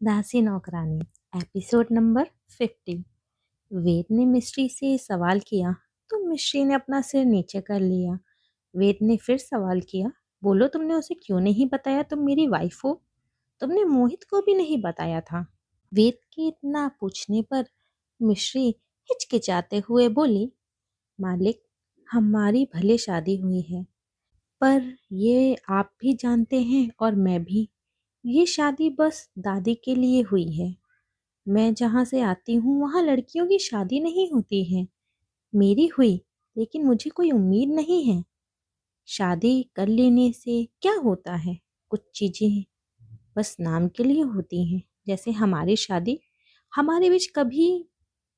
दासी नौकरानी episode number 50। वेद ने मिस्ट्री से सवाल किया तो मिस्ट्री ने अपना सिर नीचे कर लिया। वेद ने फिर सवाल किया, बोलो तुमने उसे क्यों नहीं बताया तुम मेरी वाइफ हो? तुमने मोहित को भी नहीं बताया था। वेद के इतना पूछने पर मिस्ट्री हिचकिचाते हुए बोली, मालिक, हमारी भले शादी हुई है, पर ये आप भी जानते हैं और मैं भी, ये शादी बस दादी के लिए हुई है। मैं जहाँ से आती हूँ वहाँ लड़कियों की शादी नहीं होती है। मेरी हुई, लेकिन मुझे कोई उम्मीद नहीं है। शादी कर लेने से क्या होता है? कुछ चीजें बस नाम के लिए होती हैं। जैसे हमारी शादी, हमारे बीच कभी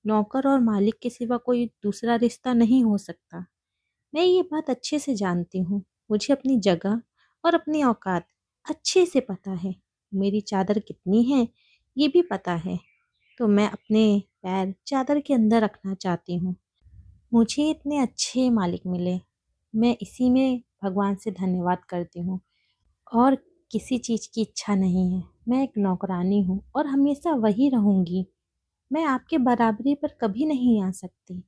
नौकर और मालिक के सिवा कोई दूसरा रिश्ता नहीं हो सकता। मैं ये बात अच्छे से जानती हूँ। मुझे अपनी जगह और अपनी औकात अच्छे से पता है। मेरी चादर कितनी है ये भी पता है। तो मैं अपने पैर चादर के अंदर रखना चाहती हूँ। मुझे इतने अच्छे मालिक मिले, मैं इसी में भगवान से धन्यवाद करती हूँ। और किसी चीज़ की इच्छा नहीं है। मैं एक नौकरानी हूँ और हमेशा वही रहूँगी। मैं आपके बराबरी पर कभी नहीं आ सकती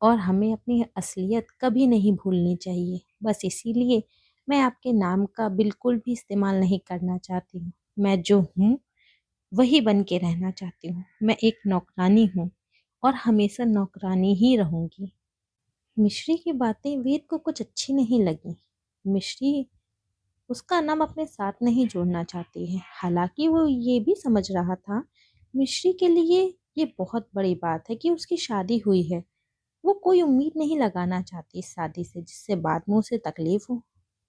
और हमें अपनी असलियत कभी नहीं भूलनी चाहिए। बस इसीलिए मैं आपके नाम का बिल्कुल भी इस्तेमाल नहीं करना चाहती हूँ। मैं जो हूँ वही बन के रहना चाहती हूँ। मैं एक नौकरानी हूँ और हमेशा नौकरानी ही रहूंगी। मिश्री की बातें वेद को कुछ अच्छी नहीं लगी। मिश्री उसका नाम अपने साथ नहीं जोड़ना चाहती है। हालांकि वो ये भी समझ रहा था, मिश्री के लिए ये बहुत बड़ी बात है कि उसकी शादी हुई है। वो कोई उम्मीद नहीं लगाना चाहती इस शादी से जिससे बाद में उसे तकलीफ हो।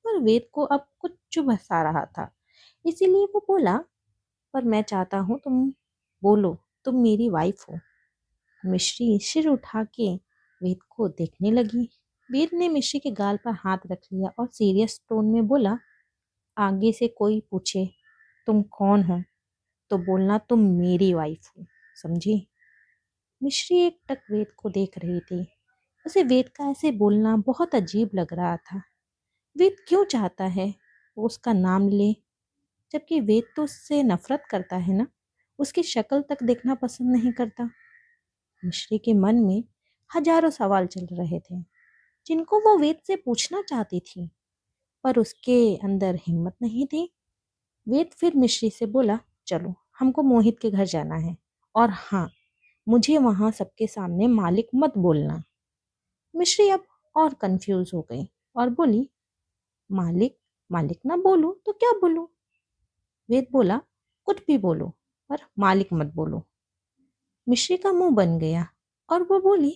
पर वेद को अब कुछ चुभ सा रहा था, इसीलिए वो बोला, पर मैं चाहता हूँ तुम बोलो, तुम मेरी वाइफ हो। मिश्री सिर उठा के वेद को देखने लगी। वेद ने मिश्री के गाल पर हाथ रख लिया और सीरियस टोन में बोला, आगे से कोई पूछे तुम कौन हो तो बोलना तुम मेरी वाइफ हो, समझी? मिश्री एक टक वेद को देख रही थी। उसे वेद का ऐसे बोलना बहुत अजीब लग रहा था। वेद क्यों चाहता है वो उसका नाम ले, जबकि वेद तो उससे नफरत करता है ना। उसकी शक्ल तक देखना पसंद नहीं करता। मिश्री के मन में हजारों सवाल चल रहे थे जिनको वो वेद से पूछना चाहती थी, पर उसके अंदर हिम्मत नहीं थी। वेद फिर मिश्री से बोला, चलो हमको मोहित के घर जाना है, और हाँ, मुझे वहां सबके सामने मालिक मत बोलना। मिश्री अब और कंफ्यूज हो गई और बोली, मालिक, मालिक ना बोलूं तो क्या बोलूं? वेद बोला, कुछ भी बोलो, पर मालिक मत बोलो। मिश्री का मुंह बन गया और वो बोली,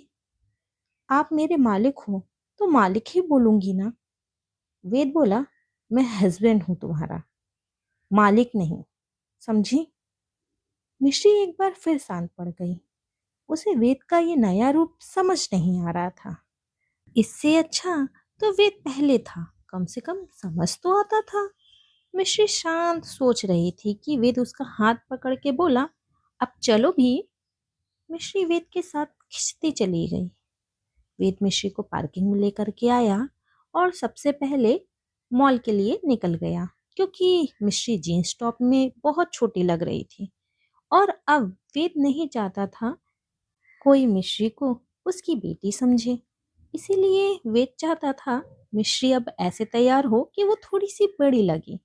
आप मेरे मालिक हो तो मालिक ही बोलूंगी ना। वेद बोला, मैं हस्बैंड हूं तुम्हारा, मालिक नहीं, समझी? मिश्री एक बार फिर शांत पड़ गई। उसे वेद का ये नया रूप समझ नहीं आ रहा था। इससे अच्छा तो वेद पहले था, कम से कम समझ तो आता था। मिश्री शांत सोच रही थी कि वेद उसका हाथ पकड़ के बोला, अब चलो भी। मिश्री वेद के साथ खिंचती चली गई। वेद मिश्री को पार्किंग में लेकर के आया और सबसे पहले मॉल के लिए निकल गया, क्योंकि मिश्री जीन्स टॉप में बहुत छोटी लग रही थी। और अब वेद नहीं चाहता था कोई मिश्री को उसकी बेटी समझे। इसीलिए वेद चाहता था मिश्री अब ऐसे तैयार हो कि वो थोड़ी सी बड़ी लगे।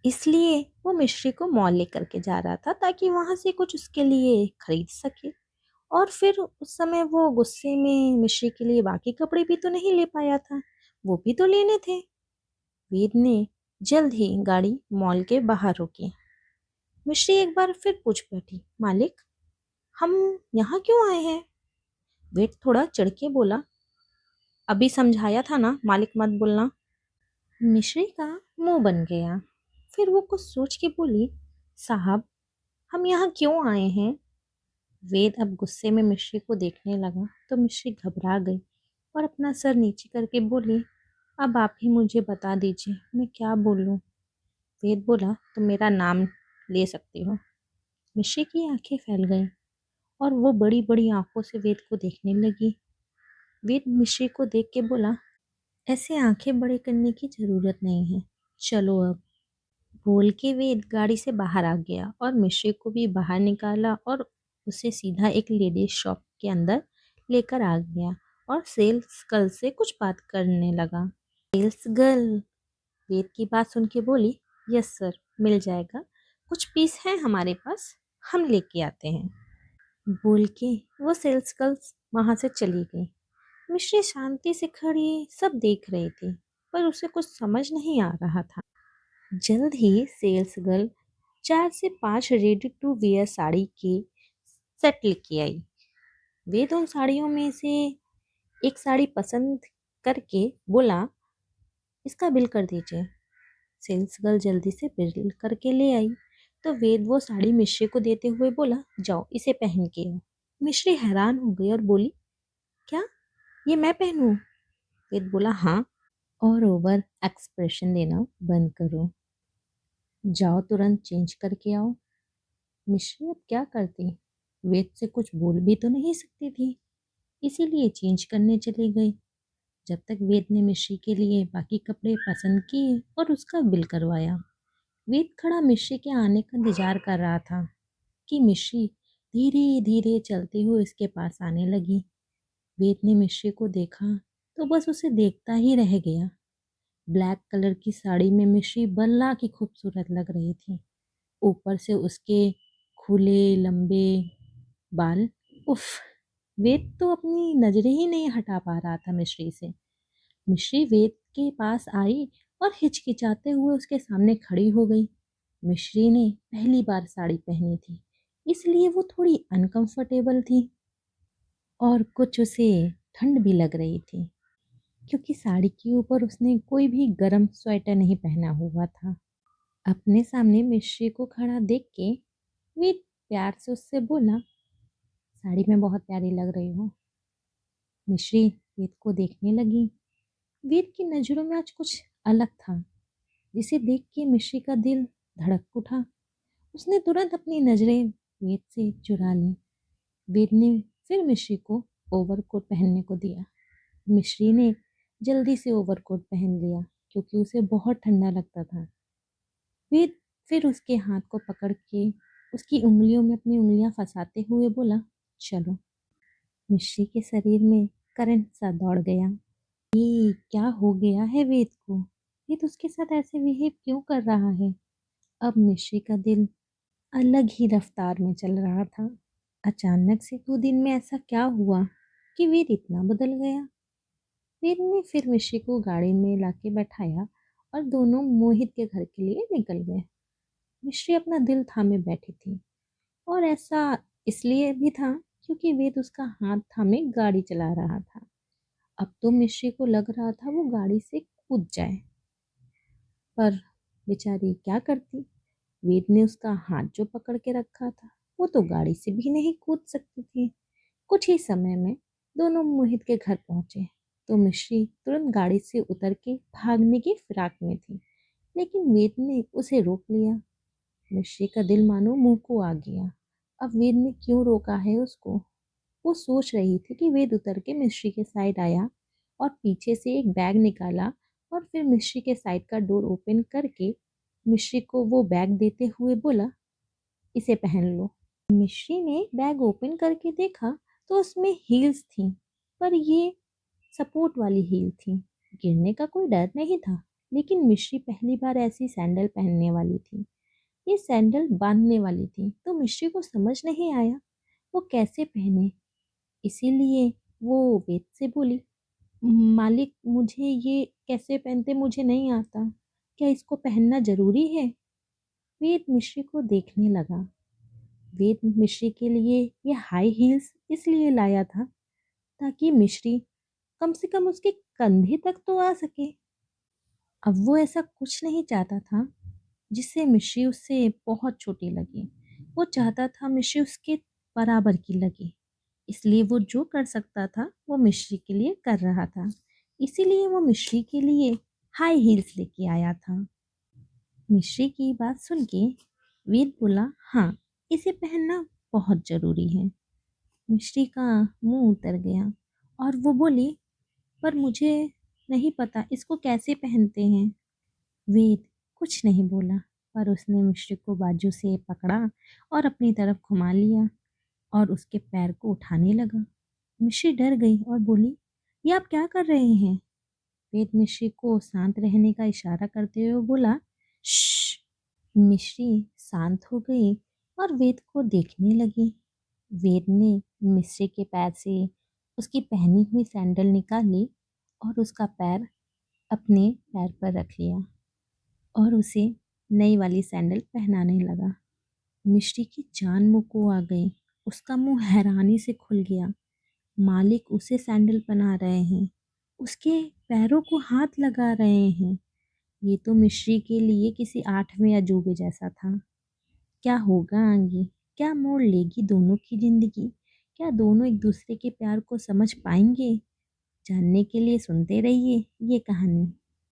इसलिए वो मिश्री को मॉल लेकर के जा रहा था ताकि वहां से कुछ उसके लिए खरीद सके। और फिर उस समय वो गुस्से में मिश्री के लिए बाकी कपड़े भी तो नहीं ले पाया था, वो भी तो लेने थे। वेद ने जल्द ही गाड़ी मॉल के बाहर रोकी। मिश्री एक बार फिर पूछ बैठी, मालिक, हम यहाँ क्यों आए हैं? वेद थोड़ा चिढ़ के बोला, अभी समझाया था ना मालिक मत बोलना। मिश्री का मुंह बन गया। फिर वो कुछ सोच के बोली, साहब, हम यहाँ क्यों आए हैं? वेद अब गुस्से में मिश्री को देखने लगा तो मिश्री घबरा गई और अपना सर नीचे करके बोली, अब आप ही मुझे बता दीजिए मैं क्या बोलूं। वेद बोला, तुम मेरा नाम ले सकती हो। मिश्री की आंखें फैल गईं और वो बड़ी बड़ी आंखों से वेद को देखने लगी। वेद मिश्री को देख के बोला, ऐसे आंखें बड़े करने की जरूरत नहीं है, चलो अब। बोल के वेद गाड़ी से बाहर आ गया और मिश्री को भी बाहर निकाला और उसे सीधा एक लेडीज शॉप के अंदर लेकर आ गया और सेल्स गर्ल से कुछ बात करने लगा। सेल्स गर्ल वेद की बात सुन के बोली, यस सर, मिल जाएगा, कुछ पीस है हमारे पास, हम लेके आते हैं। बोल के वो सेल्स गर्ल्स वहां से चली गई। मिश्री शांति से खड़ी सब देख रही थी, पर उसे कुछ समझ नहीं आ रहा था। जल्द ही सेल्स गर्ल 4 से 5 रेडी टू वियर साड़ी के सेट लेके आई। वेद उन साड़ियों में से एक साड़ी पसंद करके बोला, इसका बिल कर दीजिए। सेल्स गर्ल जल्दी से बिल करके ले आई तो वेद वो साड़ी मिश्री को देते हुए बोला, जाओ इसे पहन के आओ। मिश्री हैरान हो गई और बोली, क्या ये मैं पहनूं? वेद बोला, हाँ, और ओवर एक्सप्रेशन देना बंद करो, जाओ तुरंत चेंज करके आओ। मिश्री अब क्या करती, वेद से कुछ बोल भी तो नहीं सकती थी, इसीलिए चेंज करने चली गई। जब तक वेद ने मिश्री के लिए बाकी कपड़े पसंद किए और उसका बिल करवाया। वेद खड़ा मिश्री के आने का इंतजार कर रहा था कि मिश्री धीरे धीरे चलते हुए उसके पास आने लगी। वेद ने मिश्री को देखा तो बस उसे देखता ही रह गया। ब्लैक कलर की साड़ी में मिश्री बल्ला की खूबसूरत लग रही थी। ऊपर से उसके खुले लंबे बाल, उफ। वेद तो अपनी नजरें ही नहीं हटा पा रहा था मिश्री से। मिश्री वेद के पास आई और हिचकिचाते हुए उसके सामने खड़ी हो गई। मिश्री ने पहली बार साड़ी पहनी थी, इसलिए वो थोड़ी अनकंफर्टेबल थी और कुछ उसे ठंड भी लग रही थी, क्योंकि साड़ी के ऊपर उसने कोई भी गर्म स्वेटर नहीं पहना हुआ था। अपने सामने मिश्री को खड़ा देख के वेद प्यार से उससे बोला, साड़ी में बहुत प्यारी लग रही हो। मिश्री वेद को देखने लगी। वेद की नजरों में आज कुछ अलग था, जिसे देख के मिश्री का दिल धड़क उठा। उसने तुरंत अपनी नजरें वेद से चुरा ली। वेद ने फिर मिश्री को ओवरकोट पहनने को दिया। मिश्री ने जल्दी से ओवरकोट पहन लिया क्योंकि उसे बहुत ठंडा लगता था। वेद फिर उसके हाथ को पकड़ के उसकी उंगलियों में अपनी उंगलियां फंसाते हुए बोला, चलो। मिश्री के शरीर में करंट सा दौड़ गया। ये क्या हो गया है वेद को? वेद उसके साथ ऐसे बिहेव क्यों कर रहा है? अब मिश्री का दिल अलग ही रफ्तार में चल रहा था। अचानक से 2 दिन में ऐसा क्या हुआ कि वेद इतना बदल गया? वेद ने फिर मिश्री को गाड़ी में लाके बैठाया और दोनों मोहित के घर के लिए निकल गए। मिश्री अपना दिल थामे बैठी थी और ऐसा इसलिए भी था क्योंकि वेद उसका हाथ थामे गाड़ी चला रहा था। अब तो मिश्री को लग रहा था वो गाड़ी से कूद जाए, पर बेचारी क्या करती। वेद ने उसका हाथ जो पकड़ के रखा था वो तो गाड़ी से भी नहीं कूद सकती थी। कुछ ही समय में दोनों मोहित के घर पहुंचे तो मिश्री तुरंत गाड़ी से उतर के भागने की फिराक में थी, लेकिन वेद ने उसे रोक लिया। मिश्री का दिल मानो मुंह को आ गया। अब वेद ने क्यों रोका है उसको? वो सोच रही थी कि वेद उतर के मिश्री के साइड आया और पीछे से एक बैग निकाला और फिर मिश्री के साइड का डोर ओपन करके मिश्री को वो बैग देते हुए बोला, इसे पहन लो। मिश्री ने बैग ओपन करके देखा तो उसमें हील्स थी, पर ये सपोर्ट वाली हील थी। गिरने का कोई डर नहीं था, लेकिन मिश्री पहली बार ऐसी सैंडल पहनने वाली थी। ये सैंडल बांधने वाली थी तो मिश्री को समझ नहीं आया वो कैसे पहने। इसीलिए वो वेद से बोली, मालिक मुझे ये कैसे पहनते मुझे नहीं आता, क्या इसको पहनना जरूरी है? वेद मिश्री को देखने लगा। वेद मिश्री के लिए ये हाई हील्स इसलिए लाया था ताकि मिश्री कम से कम उसके कंधे तक तो आ सके। अब वो ऐसा कुछ नहीं चाहता था जिससे मिश्री उससे बहुत छोटी लगे। वो चाहता था मिश्री उसके बराबर की लगे, इसलिए वो जो कर सकता था वो मिश्री के लिए कर रहा था। इसीलिए वो मिश्री के लिए हाई हील्स लेके आया था। मिश्री की बात सुन के वेद बोला, हाँ, इसे पहनना बहुत जरूरी है। मिश्री का मुंह उतर गया और वो बोली, पर मुझे नहीं पता इसको कैसे पहनते हैं। वेद कुछ नहीं बोला पर उसने मिश्री को बाजू से पकड़ा और अपनी तरफ घुमा लिया और उसके पैर को उठाने लगा। मिश्री डर गई और बोली, ये आप क्या कर रहे हैं? वेद मिश्री को शांत रहने का इशारा करते हुए बोला, श्श। मिश्री शांत हो गई और वेद को देखने लगी। वेद ने मिश्री के पैर से उसकी पहनी हुई सैंडल निकाली और उसका पैर अपने पैर पर रख लिया और उसे नई वाली सैंडल पहनाने लगा। मिश्री की जान मुंह को आ गई। उसका मुंह हैरानी से खुल गया। मालिक उसे सैंडल पहना रहे हैं, उसके पैरों को हाथ लगा रहे हैं। ये तो मिश्री के लिए किसी 8वें अजूबे जैसा था। क्या होगा आगे? क्या मोड़ लेगी दोनों की जिंदगी? क्या दोनों एक दूसरे के प्यार को समझ पाएंगे? जानने के लिए सुनते रहिए ये कहानी।